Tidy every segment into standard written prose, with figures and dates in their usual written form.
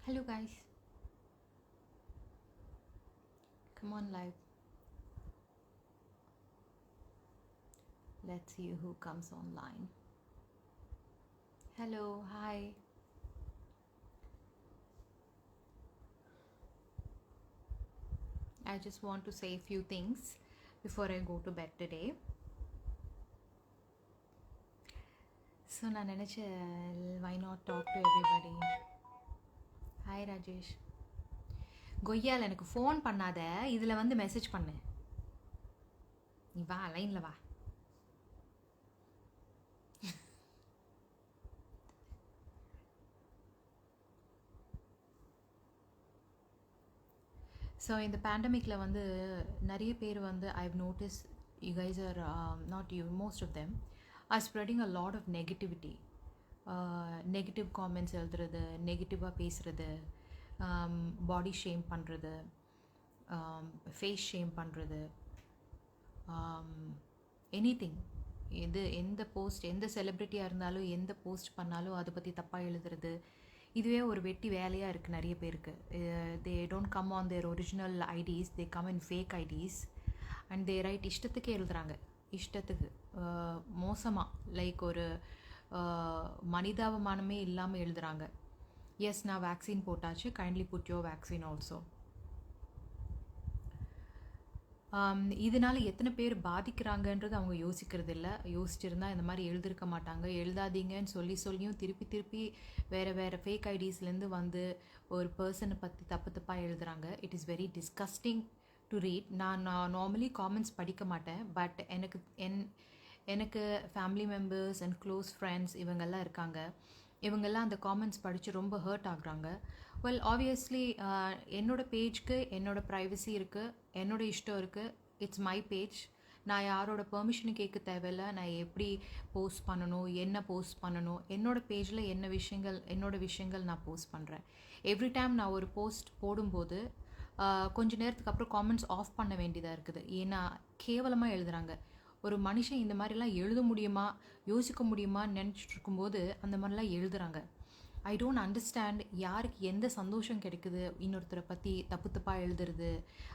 Hello guys, come on live. Let's see who comes online. Hello, hi. I just want to say a few things before I go to bed today. So நான் நினச்சேன் why not talk to everybody. Hi Rajesh. கொய்யால் எனக்கு phone பண்ணாத, இதில் வந்து message பண்ணு. நீ வா, லைனில் வா. ஸோ இந்த பேண்டமிக்கில் வந்து நிறைய பேர் வந்து I've noticed you guys are not you, most of them are spreading a lot of negativity. Negative comments எழுதுறது, நெகட்டிவாக பேசுகிறது, பாடி ஷேம் பண்ணுறது, ஃபேஸ் ஷேம் பண்ணுறது, எனிதிங். எந்த போஸ்ட், எந்த செலிப்ரிட்டியாக இருந்தாலும் எந்த போஸ்ட் பண்ணாலும் அதை பற்றி தப்பாக எழுதுறது, இதுவே ஒரு வெட்டி வேலையாக இருக்குது நிறைய பேருக்கு. They don't come on their original IDs, they come in fake IDs and they write இஷ்டத்துக்கே எழுதுகிறாங்க. இஷ்டத்துக்கு மோசமாக, லைக் ஒரு மனிதாபமானமே இல்லாமல் எழுதுகிறாங்க. எஸ், நான் வேக்சின் போட்டாச்சு, kindly put your vaccine also. இதனால் எத்தனை பேர் பாதிக்கிறாங்கன்றது அவங்க யோசிக்கிறது இல்லை. யோசிச்சிருந்தா இந்த மாதிரி எழுதிருக்க மாட்டாங்க. எழுதாதீங்கன்னு சொல்லியும் திருப்பி வேறு ஃபேக் ஐடிஸ்லேருந்து வந்து ஒரு பர்சனை பற்றி தப்பாக எழுதுகிறாங்க. It is very disgusting to read. நான் நார்மலி காமெண்ட்ஸ் படிக்க மாட்டேன், பட் எனக்கு family members and close friends இவங்கெல்லாம் இருக்காங்க. இவங்கெல்லாம் அந்த காமெண்ட்ஸ் படித்து ரொம்ப ஹர்ட் ஆகுறாங்க. வெல், ஆப்வியஸ்லி என்னோடய பேஜ்க்கு என்னோடய ப்ரைவசி இருக்குது, என்னோடய இஷ்டம் இருக்குது. It's my page. நான் யாரோட பெர்மிஷனும் கேட்க தேவையில்லை. நான் எப்படி போஸ்ட் பண்ணணும், என்ன போஸ்ட் பண்ணணும், என்னோடய பேஜில் என்னோடய விஷயங்கள் நான் போஸ்ட் பண்ணுறேன். எவ்ரி டைம் நான் ஒரு போஸ்ட் போடும்போது கொஞ்சம் நேரத்துக்கு அப்புறம் காமெண்ட்ஸ் ஆஃப் பண்ண வேண்டியதாக இருக்குது. ஏன்னா கேவலமாக எழுதுகிறாங்க. ஒரு மனுஷன் இந்த மாதிரிலாம் எழுத முடியுமா, யோசிக்க முடியுமான்னு நினச்சிட்டு இருக்கும்போது அந்த மாதிரிலாம் எழுதுகிறாங்க. ஐ டோன்ட் அண்டர்ஸ்டாண்ட் யாருக்கு எந்த சந்தோஷம் கிடைக்குது இன்னொருத்தரை பற்றி தப்பாக எழுதுறது.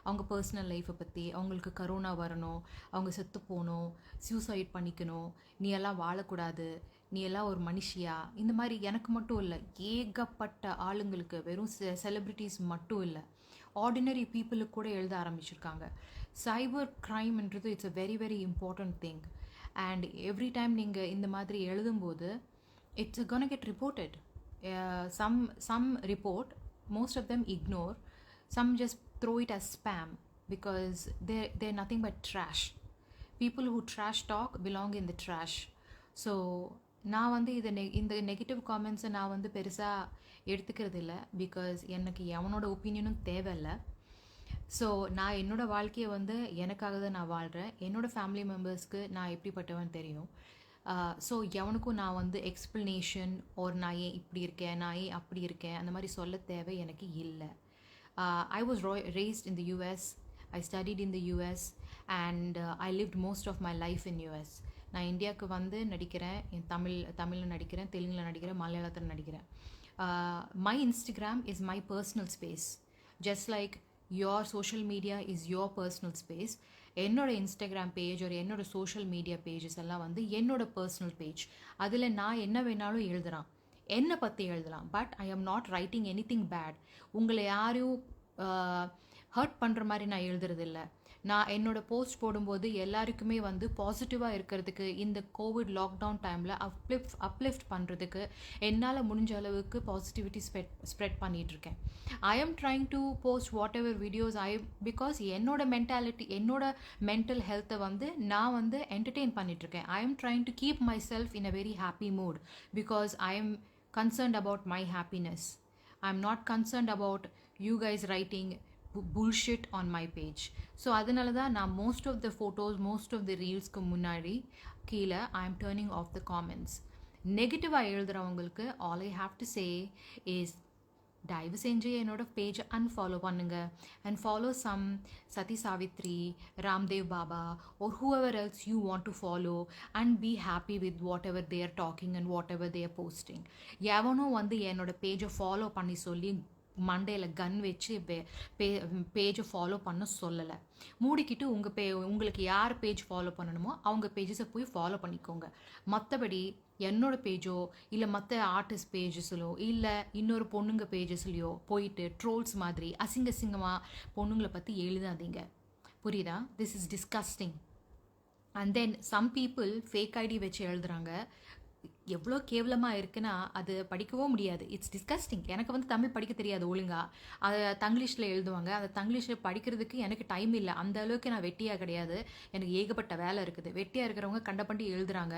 அவங்க பர்சனல் லைஃப்பை பற்றி, அவங்களுக்கு கரோனா வரணும், அவங்க செத்து போகணும், சூசைட் பண்ணிக்கணும், நீ எல்லாம் வாழக்கூடாது, நீ எல்லாம் ஒரு மனுஷியா, இந்த மாதிரி எனக்கு மட்டும் இல்லை, ஏகப்பட்ட ஆளுங்களுக்கு, வெறும் செலிப்ரிட்டிஸ் மட்டும் இல்லை, ஆர்டினரி பீப்புளுக்கு கூட எழுத ஆரம்பிச்சிருக்காங்க. சைபர் க்ரைம்ன்றது it's a very very important thing. And every time நீங்கள் இந்த மாதிரி எழுதும்போது it's gonna get reported. Some report, most of them ignore, some just throw it as spam because they're nothing but trash. People who trash talk belong in the trash. So நான் வந்து இந்த negative காமெண்ட்ஸை நான் வந்து பெருசாக எடுத்துக்கிறது இல்லை, because எனக்கு எவனோட ஒப்பீனியனும் தேவையில்லை. ஸோ நான் என்னோடய வாழ்க்கையை வந்து எனக்காக தான் நான் வாழ்கிறேன். என்னோடய ஃபேமிலி மெம்பர்ஸ்க்கு நான் எப்படிப்பட்டவன் தெரியும். ஸோ எவனுக்கும் நான் வந்து எக்ஸ்ப்ளனேஷன் ஒரு நான் ஏன் இப்படி இருக்கேன், நான் ஏன் அப்படி இருக்கேன், அந்த மாதிரி சொல்ல தேவை எனக்கு இல்லை. I was raised in the US. I studied in the US and I lived most of my life in US. நான் இந்தியாவுக்கு வந்து நடிக்கிறேன், தமிழில் நடிக்கிறேன், தெலுங்கில் நடிக்கிறேன், மலையாளத்தில் நடிக்கிறேன். My Instagram is my personal space, just like your social media is your personal space. என்னோட இன்ஸ்டாகிராம் பேஜ் ஒரு என்னோட சோஷியல் மீடியா பேஜஸ் எல்லாம் வந்து என்னோட பர்சனல் பேஜ். அதில் நான் என்ன வேணாலும் எழுதுறான், என்னை பற்றி எழுதலாம், but I am not writing anything bad. உங்களை யாரையும் ஹர்ட் பண்ணுற மாதிரி நான் எழுதுறதில்ல. நான் என்னோட போஸ்ட் போடும்போது எல்லாருக்குமே வந்து பாசிட்டிவாக இருக்கிறதுக்கு, இந்த கோவிட் லாக்டவுன் டைமில் அப்லிஃப்ட் பண்ணுறதுக்கு என்னால் முடிஞ்ச அளவுக்கு பாசிட்டிவிட்டி ஸ்ப்ரெட் பண்ணிகிட்ருக்கேன். I am trying to post whatever videos because என்னோட மென்டாலிட்டி, என்னோட மென்டல் ஹெல்த்தை வந்து நான் வந்து என்டர்டெயின் பண்ணிகிட்ருக்கேன். I am trying to keep myself in a very happy mood because I am concerned about my happiness. I am not concerned about you guys writing bullshit on my page. So அதனால தான் நான் most of the photos, most of the ரீல்ஸ்க்கு முன்னாடி கீழே I am turning of the comments. நெகட்டிவாக எழுதுகிறவங்களுக்கு all I have to say is தயவு செஞ்சு என்னோட பேஜை அன்ஃபாலோ பண்ணுங்க அண்ட் ஃபாலோ சம் சதி Savitri, Ramdev Baba or whoever else you want to follow and be happy with whatever they are talking and whatever they are posting. எவனும் வந்து என்னோட பேஜை ஃபாலோ பண்ணி சொல்லி மண்டையில் கன் வச்சு பேஜை ஃபாலோ பண்ண சொல்லலை. மூடிக்கிட்டு உங்களுக்கு யார் பேஜ் ஃபாலோ பண்ணணுமோ அவங்க பேஜஸை போய் ஃபாலோ பண்ணிக்கோங்க. மற்றபடி என்னோட பேஜோ இல்லை மற்ற ஆர்டிஸ்ட் பேஜஸ்லையோ இல்லை இன்னொரு பொண்ணுங்க பேஜஸ்லையோ போயிட்டு ட்ரோல்ஸ் மாதிரி அசிங்கமாக பொண்ணுங்களை பற்றி எழுதாதீங்க. புரியுதா? This is disgusting. And then some people fake ID வச்சு எழுதுறாங்க. எவ்வளோ கேவலமாக இருக்குன்னா அது படிக்கவும் முடியாது. It's disgusting. எனக்கு வந்து தமிழ் படிக்க தெரியாது ஒழுங்கா. அதை தங்கிலீஷில் எழுதுவாங்க. அதை தங்கிலீஷில் படிக்கிறதுக்கு எனக்கு டைம் இல்லை. அந்த அளவுக்கு நான் வெட்டியாக கிடையாது. எனக்கு ஏகப்பட்ட வேலை இருக்குது. வெட்டியாக இருக்கிறவங்க கண்டபடி எழுதுறாங்க.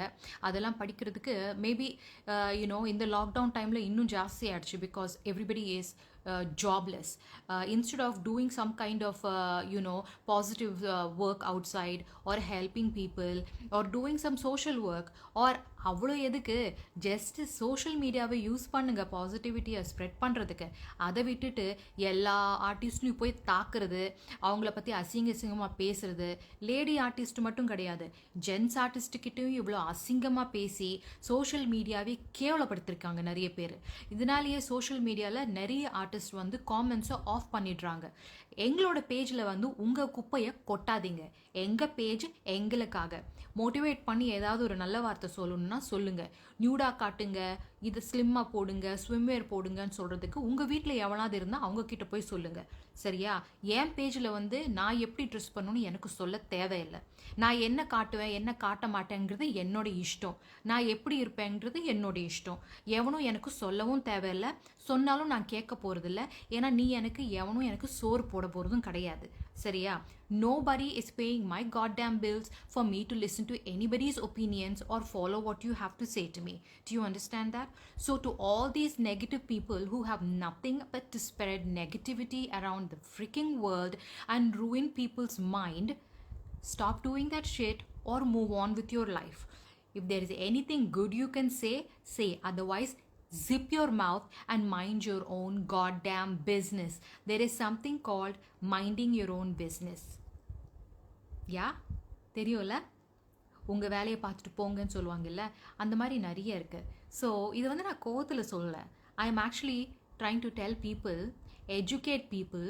அதெல்லாம் படிக்கிறதுக்கு மேபி இந்த லாக்டவுன் டைமில் இன்னும் ஜாஸ்தி ஆயிடுச்சு. Because everybody is jobless. Instead of doing some kind of positive work outside or helping people or doing some social work or அவ்வளோ எதுக்கு ஜஸ்ட் சோஷியல் மீடியாவை யூஸ் பண்ணுங்க பாசிட்டிவிட்டியை ஸ்ப்ரெட் பண்ணுறதுக்கு. அதை விட்டுட்டு எல்லா ஆர்டிஸ்ட்லையும் போய் தாக்குறது, அவங்கள பற்றி அசிங்கமாக பேசுறது. லேடி ஆர்டிஸ்ட் மட்டும் கிடையாது, ஜென்ஸ் ஆர்டிஸ்ட்டுக்கிட்டையும் இவ்வளோ அசிங்கமாக பேசி சோஷியல் மீடியாவே கேவலப்படுத்திருக்காங்க நிறைய பேர். இதனாலேயே சோஷியல் மீடியாவில் நிறைய ஆர்டிஸ்ட் வந்து காமெண்ட்ஸை ஆஃப் பண்ணிடுறாங்க. எங்களோட பேஜில் வந்து உங்கள் குப்பையை கொட்டாதீங்க. எங்கள் பேஜ் எங்களுக்காக. மோட்டிவேட் பண்ணி ஏதாவது ஒரு நல்ல வார்த்தை சொல்லணும்னா சொல்லுங்கள். நியூடாக காட்டுங்க, இது ஸ்லிம்மாக போடுங்க, ஸ்விம்வேர் போடுங்கன்னு சொல்கிறதுக்கு உங்கள் வீட்டில் எவனாவது இருந்தால் அவங்கக்கிட்ட போய் சொல்லுங்கள். சரியா? என் பேஜில் வந்து நான் எப்படி ட்ரெஸ் பண்ணணும்னு எனக்கு சொல்ல தேவையில்லை. நான் என்ன காட்டுவேன் என்ன காட்ட மாட்டேங்கிறது என்னோட இஷ்டம். நான் எப்படி இருப்பேங்கிறது என்னோட இஷ்டம். எவனும் எனக்கு சொல்லவும் தேவையில்லை. சொன்னாலும் நான் கேட்க போகிறதில்ல. ஏன்னா நீ எவனும் எனக்கு சோறு போட போகிறதும் கிடையாது. சரியா? Nobody is paying my goddamn bills for me to listen to anybody's opinions or follow what you have to say to me. Do you understand that? So to all these negative people who have nothing but to spread negativity around the freaking world and ruin people's mind, stop doing that shit or move on with your life. If there is anything good you can say. Otherwise, zip your mouth and mind your own goddamn business. There is something called minding your own business. யா, தெரியும்ல? உங்கள் வேலையை பார்த்துட்டு போங்கன்னு சொல்லுவாங்கல்ல, அந்த மாதிரி நிறைய இருக்குது. ஸோ இது வந்து நான் கோவத்தில் சொல்லலை. I am actually trying to tell people, educate people.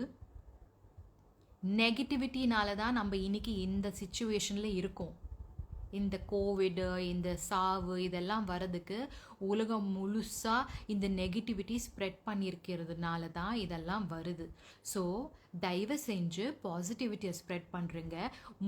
நெகட்டிவிட்டினால தான் நம்ம இன்னைக்கு இந்த சிச்சுவேஷனில் இருக்கோம். இந்த கோவிடு, இந்த சாவு இதெல்லாம் வர்றதுக்கு உலகம் முழுசாக இந்த நெகட்டிவிட்டி ஸ்ப்ரெட் பண்ணியிருக்கிறதுனால தான் இதெல்லாம் வருது. ஸோ தயவு செஞ்சு பாசிட்டிவிட்டியை ஸ்ப்ரெட் பண்ணுறீங்க.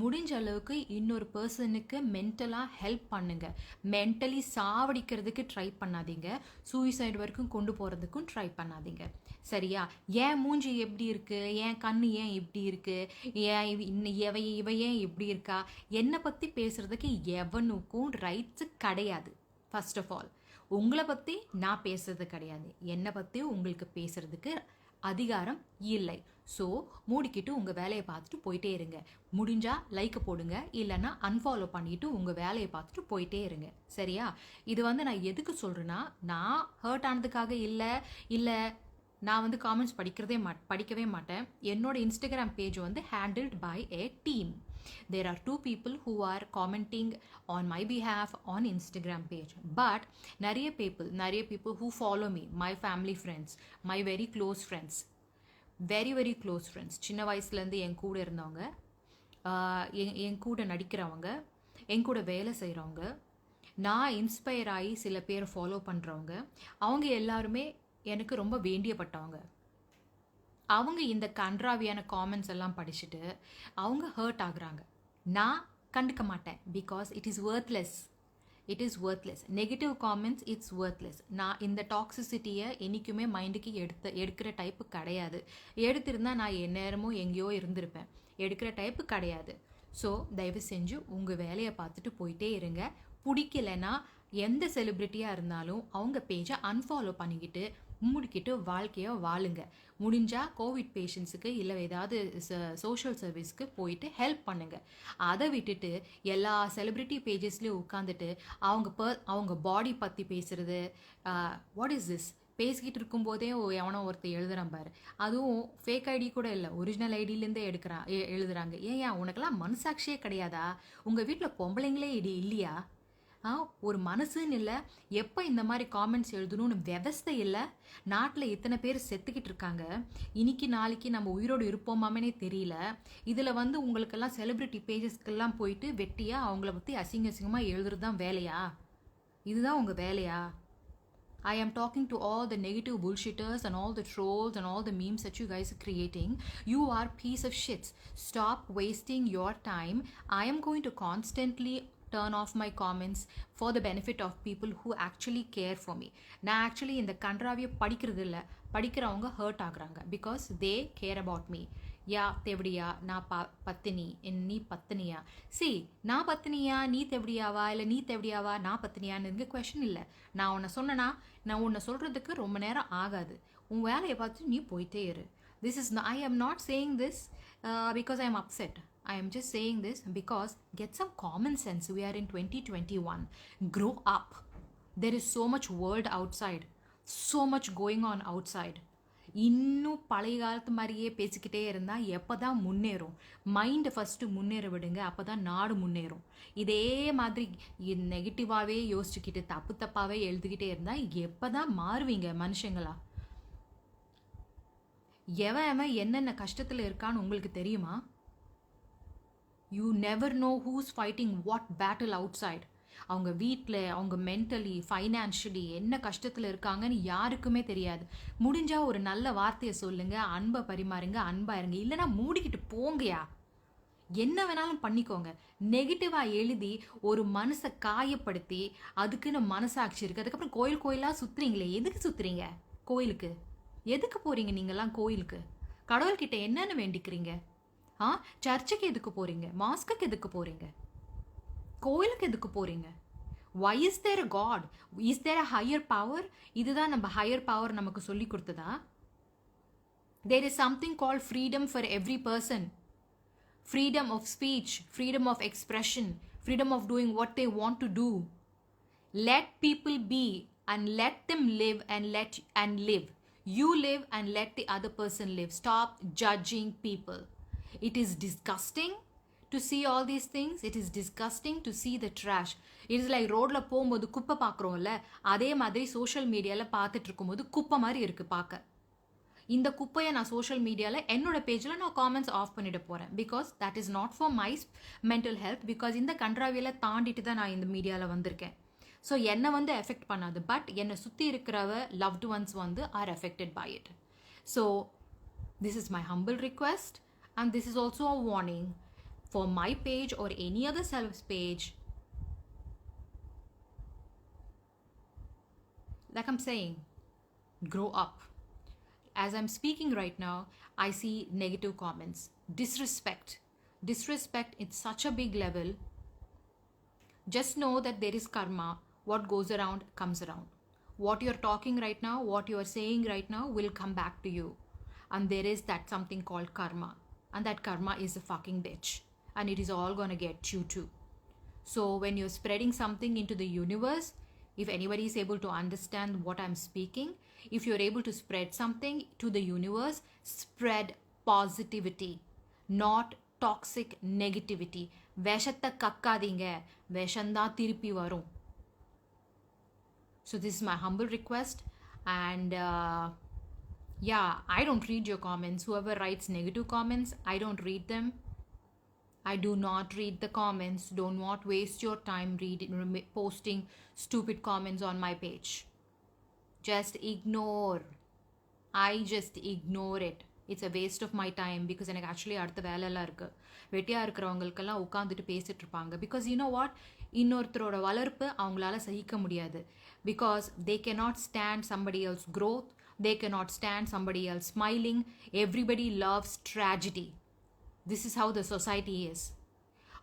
முடிஞ்ச அளவுக்கு இன்னொரு பர்சனுக்கு மென்டலாக ஹெல்ப் பண்ணுங்க. மென்டலி சாவடிக்கிறதுக்கு ட்ரை பண்ணாதீங்க. சூசைட் வரைக்கும் கொண்டு போகிறதுக்கும் ட்ரை பண்ணாதீங்க. சரியா? ஏன் மூஞ்சி எப்படி இருக்குது, ஏன் கண்ணு ஏன் இப்படி இருக்குது, ஏன் இவ ஏன் இப்படி இருக்கா, என்னை பற்றி பேசுகிறதுக்கு எவனுக்கும் ரைட்ஸு கிடையாது. ஃபர்ஸ்ட் ஆஃப் ஆல் உங்களை பற்றி நான் பேசுறது கிடையாது. என்னை பற்றி உங்களுக்கு பேசுகிறதுக்கு அதிகாரம் இல்லை. ஸோ மூடிக்கிட்டு உங்கள் வேலையை பார்த்துட்டு போயிட்டே இருங்க. முடிஞ்சால் லைக்கை போடுங்க, இல்லைன்னா அன்ஃபாலோ பண்ணிவிட்டு உங்கள் வேலையை பார்த்துட்டு போயிட்டே இருங்க. சரியா? இது வந்து நான் எதுக்கு சொல்கிறேன்னா, நான் ஹர்ட் ஆனதுக்காக இல்லை நான் வந்து காமெண்ட்ஸ் படிக்கவே மாட்டேன். என்னோட இன்ஸ்டாகிராம் பேஜ் வந்து handled by a team. There are 2 people who are commenting on my behalf on Instagram page. But நிறைய people who follow me, my family friends, my very close friends, very close friends, சின்ன வயசுலேருந்து என் கூட இருந்தவங்க, என் கூட நடிக்கிறவங்க, என் கூட வேலை செய்கிறவங்க, நான் இன்ஸ்பயர் ஆகி சில பேர் ஃபாலோ பண்ணுறவங்க, அவங்க எல்லாருமே எனக்கு ரொம்ப வேண்டியப்பட்டவங்க. அவங்க இந்த கன்றாவியான காமெண்ட்ஸ் எல்லாம் படிச்சுட்டு அவங்க ஹர்ட் ஆகுறாங்க. நான் கண்டுக்க மாட்டேன். Because it is worthless. Negative comments it's worthless. நான் இந்த டாக்ஸிசிட்டியை என்றைக்குமே மைண்டுக்கு எடுக்கிற டைப்பு கிடையாது. எடுத்திருந்தால் நான் எந்நேரமும் எங்கேயோ இருந்திருப்பேன். எடுக்கிற டைப்பு கிடையாது. ஸோ தயவு செஞ்சு உங்கள் வேலையை பார்த்துட்டு போயிட்டே இருங்க. பிடிக்கலைன்னா எந்த செலிப்ரிட்டியாக இருந்தாலும் அவங்க பேஜை அன்ஃபாலோ பண்ணிக்கிட்டு மூடிக்கிட்டு வாழ்க்கையை வாழுங்க. முடிஞ்சால் கோவிட் பேஷண்ட்ஸுக்கு இல்லை ஏதாவது சோஷியல் சர்வீஸ்க்கு போயிட்டு ஹெல்ப் பண்ணுங்கள். அதை விட்டுட்டு எல்லா செலிப்ரிட்டி பேஜஸ்லேயும் உட்காந்துட்டு அவங்க பாடி பற்றி பேசுகிறது. What is this? பேசிக்கிட்டு இருக்கும்போதே எவனோ ஒருத்தர் எழுதுகிறான் பாரு. அதுவும் ஃபேக் ஐடி கூட இல்லை, ஒரிஜினல் ஐடியிலேருந்தே எழுதுகிறாங்க. ஏன் உனக்கெல்லாம் மனசாட்சியே கிடையாதா? உங்கள் வீட்டில் பொம்பளைங்களே இல்லையா? ஒரு மனசுன்னு இல்லை, எப்போ இந்த மாதிரி காமெண்ட்ஸ் எழுதணும்னு விவஸ்தை இல்லை. நாட்டில் இத்தனை பேர் செத்துக்கிட்டு இருக்காங்க, இன்னைக்கு நாளைக்கு நம்ம உயிரோடு இருப்போமாமே தெரியல. இதில் வந்து உங்களுக்கெல்லாம் செலிப்ரிட்டி பேஜஸ்க்கெல்லாம் போயிட்டு வெட்டியாக அவங்கள பற்றி அசிங்கமாக எழுதுறது தான் வேலையா? இதுதான் உங்கள் வேலையா? I am talking to all the negative bullshitters and all the trolls and all the memes that you guys are creating. You are piece of shits. Stop wasting your time. I am going to constantly turn off my comments for the benefit of people who actually care for me. நான் actually இந்த கன்றாவியை படிக்கிறது இல்லை, படிக்கிறவங்க hurt ஆகுறாங்க because they care about me. யா தெவடியா, நான் பத்தினி, நீ பத்தினியா? சி, நான் பத்தினியா, நீ தெவடியாவா, இல்லை நீ தெவடியாவா, நான் பத்தினியான்னு இங்கே கொஷின் இல்லை. நான் உன்னை சொன்னேன்னா நான் உன்னை சொல்கிறதுக்கு ரொம்ப நேரம் ஆகாது. உன் வேலையை பார்த்து நீ போயிட்டே இரு. This is I am not saying this because I am upset. I am just saying this because get some common sense. We are in 2021. Grow up. There is so much world outside. So much going on outside. இன்னும் பழைய காலத்து மாதிரியே பேசிக்கிட்டே இருந்தால் எப்போ தான் முன்னேறும்? மைண்டை ஃபஸ்ட்டு முன்னேற விடுங்க, அப்போ தான் நாடு முன்னேறும். இதே மாதிரி நெகட்டிவாகவே யோசிச்சுக்கிட்டு தப்பாகவே எழுதிக்கிட்டே இருந்தால் எப்போ தான் மாறுவீங்க மனுஷங்களா? எவன் என்னென்ன கஷ்டத்தில் இருக்கான்னு உங்களுக்கு தெரியுமா? You never know who's fighting what battle outside. அவங்க வீட்டில் அவங்க மென்டலி ஃபைனான்ஷியலி என்ன கஷ்டத்தில் இருக்காங்கன்னு யாருக்குமே தெரியாது. முடிஞ்சால் ஒரு நல்ல வார்த்தையை சொல்லுங்கள், அன்பை பரிமாறுங்க, அன்பாக இருங்க. இல்லைனா மூடிக்கிட்டு போங்கயா, என்ன வேணாலும் பண்ணிக்கோங்க. நெகட்டிவாக எழுதி ஒரு மனசை காயப்படுத்தி அதுக்குன்னு மனசாட்சி இருக்குது. அதுக்கப்புறம் கோயிலாக சுற்றுறீங்களே, எதுக்கு சுற்றுறீங்க? கோயிலுக்கு எதுக்கு போகிறீங்க? நீங்கள்லாம் கோயிலுக்கு கடவுள்கிட்ட என்னென்னு வேண்டிக்கிறீங்க? சர்ச்சுக்கு எதுக்கு போகிறீங்க? மாஸ்குக்கு எதுக்கு போகிறீங்க? கோயிலுக்கு எதுக்கு போகிறீங்க? why is there a god? is there a higher power? இதுதான் நம்ம ஹையர் பவர் நமக்கு சொல்லி கொடுத்ததா? there is something called freedom for every person. freedom of speech, freedom of expression, freedom of doing what they want to do. let people be and let them live and live. You live and let the other person live. Stop judging people. It is disgusting to see all these things. It is disgusting to see the trash. It is like ரோடில் போகும்போது குப்பை பார்க்குறோம்ல, அதே மாதிரி social மீடியாவில் பார்த்துட்டு இருக்கும்போது குப்பை மாதிரி இருக்குது பார்க்க. இந்த குப்பையை நான் சோஷியல் மீடியாவில் என்னோட பேஜில் நான் காமெண்ட்ஸ் ஆஃப் பண்ணிட போகிறேன். Because that is not for my mental health. Because இந்த கன்றாவியில் தாண்டிட்டு தான் நான் இந்த மீடியாவில் வந்திருக்கேன். ஸோ என்னை வந்து எஃபெக்ட் பண்ணாது, பட் என்னை சுற்றி இருக்கிறவ லவ்டு ஒன்ஸ் வந்து are affected by it. So this is my humble request and this is also a warning for my page or any other self's page. Like I'm saying, grow up. As I'm speaking right now, I see negative comments, disrespect at such a big level. Just know that there is karma. What goes around comes around. What you're talking right now, what you are saying right now will come back to you. And there is that something called karma. And that karma is a fucking bitch. And it is all gonna get you too. So when you're spreading something into the universe, if anybody is able to understand what I'm speaking, if you're able to spread something to the universe, spread positivity, not toxic negativity. விஷத்தை கக்காதீங்க, விஷந்தா திருப்பி வரும். So this is my humble request. And yeah, I don't read your comments. Whoever writes negative comments, I don't read them. I do not read the comments. Do not waste your time posting stupid comments on my page. Just ignore. I just ignore it. It's a waste of my time because எனக்கு actually அடுத்த வேலையெல்லாம் இருக்குது. வெட்டியாக இருக்கிறவங்களுக்கெல்லாம் உட்காந்துட்டு பேசிகிட்டு இருப்பாங்க. Because you know what, இன்னொருத்தரோட வளர்ப்பு அவங்களால சகிக்க முடியாது. Because they cannot stand somebody else's growth. They cannot stand somebody else smiling. Everybody loves tragedy. This is how the society is.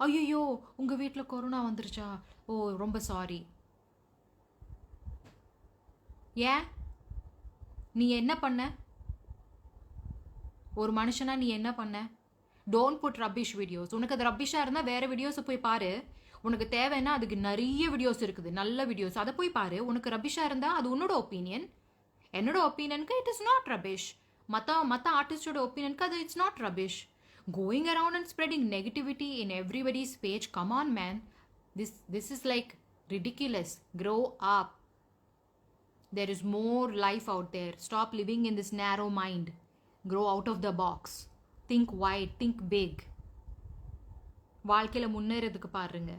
ஐயோ உங்கள் வீட்டில் கொரோனா வந்துருச்சா? ஓ ரொம்ப சாரி. ஏன் நீ என்ன பண்ண? ஒரு மனுஷனா நீ என்ன பண்ண? Don't put rubbish videos. உனக்கு அது ரப்பிஷாக இருந்தால் வேறு வீடியோஸை போய் பாரு. உனக்கு தேவைன்னா அதுக்கு நிறைய வீடியோஸ் இருக்குது, நல்ல வீடியோஸ், அதை போய் பாரு. உனக்கு ரப்பிஷாக இருந்தால் அது உன்னோட ஒப்பீனியன். என்னோட ஒப்பீனியனுக்கு இட் இஸ் நாட் ரபிஷ். மற்ற ஆர்டிஸ்டோட ஒப்பீனியனுக்கு அது it's not rubbish. Going around and spreading negativity in everybody's page, come on man. This is like Ridiculous. Grow up. There is more life out there. Stop living in this narrow mind. Grow out of the box. Think wide, think big. வாழ்க்கையில் முன்னேறதுக்கு பாருங்க.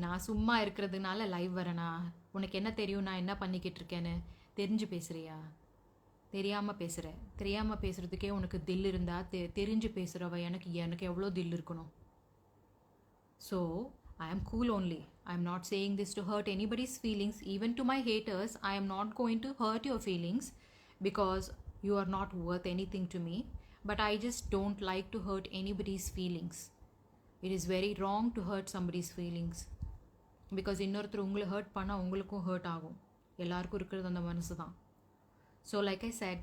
நான் சும்மா இருக்கிறதுனால live வரேனா? உனக்கு என்ன தெரியும் நான் என்ன பண்ணிக்கிட்டு இருக்கேன்னு? தெரிஞ்சு பேசுறியா? தெரியாமல் பேசுகிற. தெரியாமல் பேசுகிறதுக்கே உனக்கு தில் இருந்தால் தெரிஞ்சு பேசுகிறவ எனக்கு எவ்வளோ தில் இருக்கணும்? So, I am cool only. I am not saying this to hurt anybody's feelings. Even to my haters, I am not going to hurt your feelings because you are not worth anything to me. But I just don't like to hurt anybody's feelings. It is very wrong to hurt somebody's feelings. Because இன்னொருத்தர் உங்களை hurt பண்ணால் உங்களுக்கும் hurt ஆகும். எல்லாருக்கும் இருக்கிறது அந்த மனசு தான். So like I said,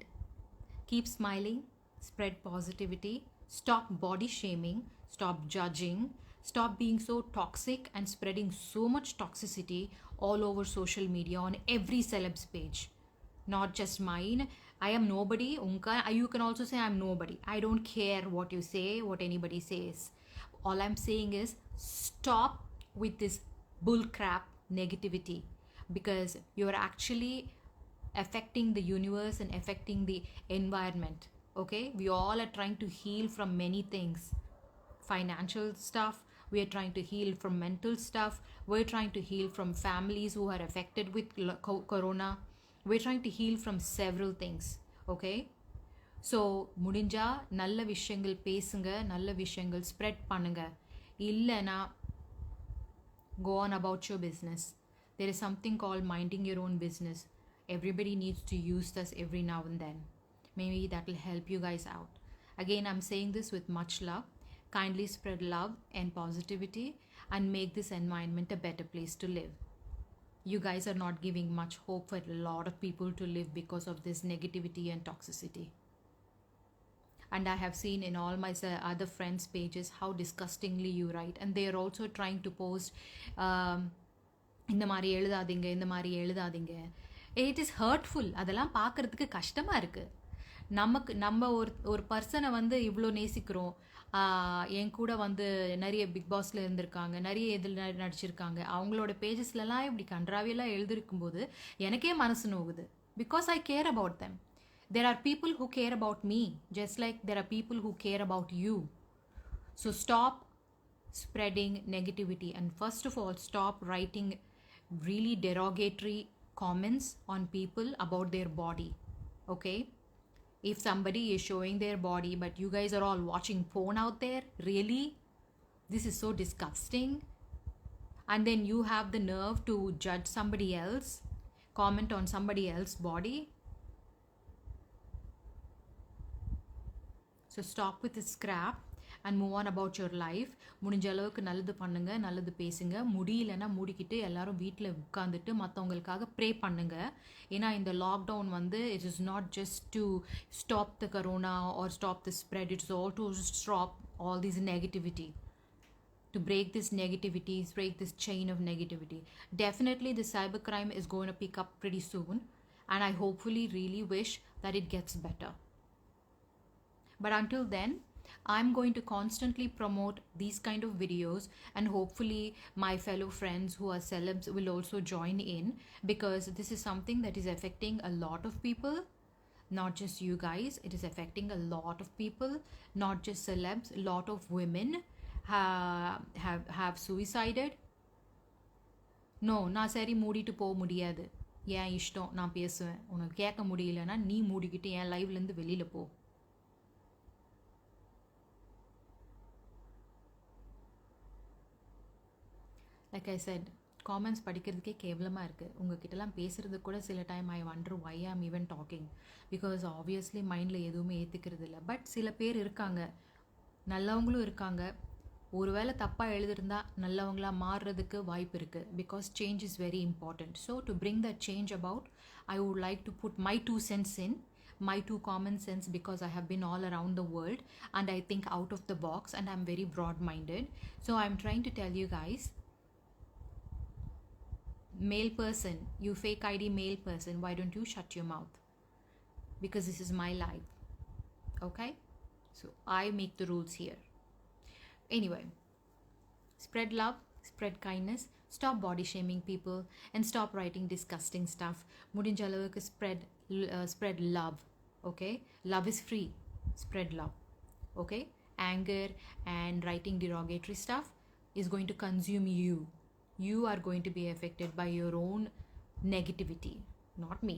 keep smiling, spread positivity, stop body shaming, stop judging, stop being so toxic and spreading so much toxicity all over social media on every celeb's page. Not just mine. I am nobody. You can also say I am nobody. I don't care what you say, what anybody says. All I'm saying is stop with this bullcrap negativity, because you're actually affecting the universe and affecting the environment. Okay? We all are trying to heal from many things. Financial stuff. We are trying to heal from mental stuff. We're trying to heal from families who are affected with corona. We're trying to heal from several things. Okay? So, முடிஞ்சா நல்ல விஷயங்கள் பேசுங்க, நல்ல விஷயங்கள் spread பண்ணுங்க. இல்லைனா go on about your business. There is something called minding your own business. Everybody needs to use this every now and then. Maybe that will help you guys out. Again, I'm saying this with much love. Kindly spread love and positivity and make this environment a better place to live. You guys are not giving much hope for a lot of people to live because of this negativity and toxicity. And I have seen in all my other friends' pages how disgustingly you write. And they are also trying to post இந்த மாதிரி எழுதாதீங்க, இந்த மாதிரி எழுதாதீங்க. It is hurtful. அதெல்லாம் பார்க்குறதுக்கு கஷ்டமாக இருக்குது. நம்ம ஒரு பர்சனை வந்து இவ்வளோ நேசிக்கிறோம். என் கூட வந்து நிறைய பிக் பாஸில் இருந்திருக்காங்க, நிறைய இதில் நடிச்சிருக்காங்க. அவங்களோட பேஜஸ்லலாம் இப்படி கன்றாவியெல்லாம் எழுதிருக்கும்போது எனக்கே மனசு நோகுது. Because I care about them. There are people who care about me, just like there are people who care about you. So stop spreading negativity, and first of all, stop writing really derogatory comments on people about their body. Okay? If somebody is showing their body, but you guys are all watching porn out there, really? This is so disgusting. And then you have the nerve to judge somebody else, comment on somebody else's body. So stop with this crap and move on about your life. முடிஞ்ச அளவுக்கு நல்லது பண்ணுங்க, நல்லது பேசுங்க. முடியலன்னா மூடிக்கிட்டு எல்லாரும் வீட்டில் உட்காந்துட்டு மற்றவங்களுக்காக ப்ரே பண்ணுங்க. ஏன்னா இந்த லாக்டவுன் வந்து it is not just to stop the corona or stop the spread. It's all to stop all this negativity. To break this negativity, break this chain of negativity. Definitely the cybercrime is going to pick up pretty soon, and I hopefully really wish that it gets better. But until then, I'm going to constantly promote these kind of videos, and hopefully my fellow friends who are celebs will also join in, because this is something that is affecting a lot of people. Not just you guys, it is affecting a lot of people, not just celebs. A lot of women have suicided. No, நான் சரி மூடிட்டு போக முடியாது. ஏன் இஷ்டம், நான் பேசுவேன். உனக்கு கேட்க முடியலன்னா நீ மூடிக்கிட்டு என் லைவ்லேருந்து வெளியில் போ. லைக் ஐ செட், காமெண்ட்ஸ் படிக்கிறதுக்கே கேவலமாக இருக்குது. உங்ககிட்டலாம் பேசுகிறது கூட சில டைம் ஐ வண்டர் வை ஐ ஆம் ஈவன் டாக்கிங், பிகாஸ் ஆப்வியஸ்லி மைண்டில் எதுவுமே ஏற்றுக்கிறது இல்லை. பட் சில பேர் இருக்காங்க, நல்லவங்களும் இருக்காங்க. ஒருவேளை தப்பாக எழுதிருந்தா நல்லவங்களாக மாறுறதுக்கு வாய்ப்பு இருக்குது, because change is very important. So to bring the change about, I would like to put my 2 cents in, my 2 common sense, because I have been all around the world and I think out of the box and I'm very broad-minded. So I'm trying to tell you guys, male person, you fake ID male person, why don't you shut your mouth? Because this is my life. Okay? So I make the rules here. Anyway, spread love, spread kindness, stop body shaming people, and stop writing disgusting stuff. முடிஞ்ச அளவுக்கு spread love. Okay, love is free. Spread love. Okay, anger and writing derogatory stuff is going to consume you. You are going to be affected by your own negativity, not me.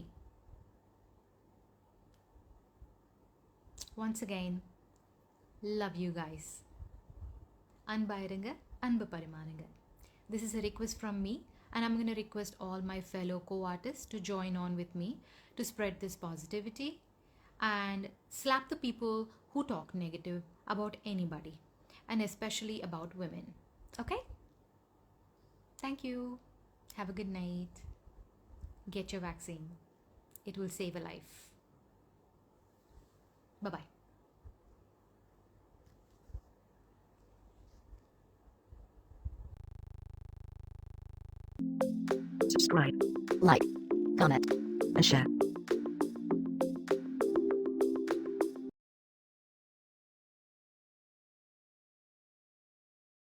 Once again, love you guys. அன்பாயிருங்க, அன்பு பரிமாறுங்க. This is a request from me, and I'm going to request all my fellow co-artists to join on with me to spread this positivity and slap the people who talk negative about anybody, and especially about women. Okay? Thank you. Have a good night. Get your vaccine. It will save a life. Bye-bye. Subscribe, like, comment, and share.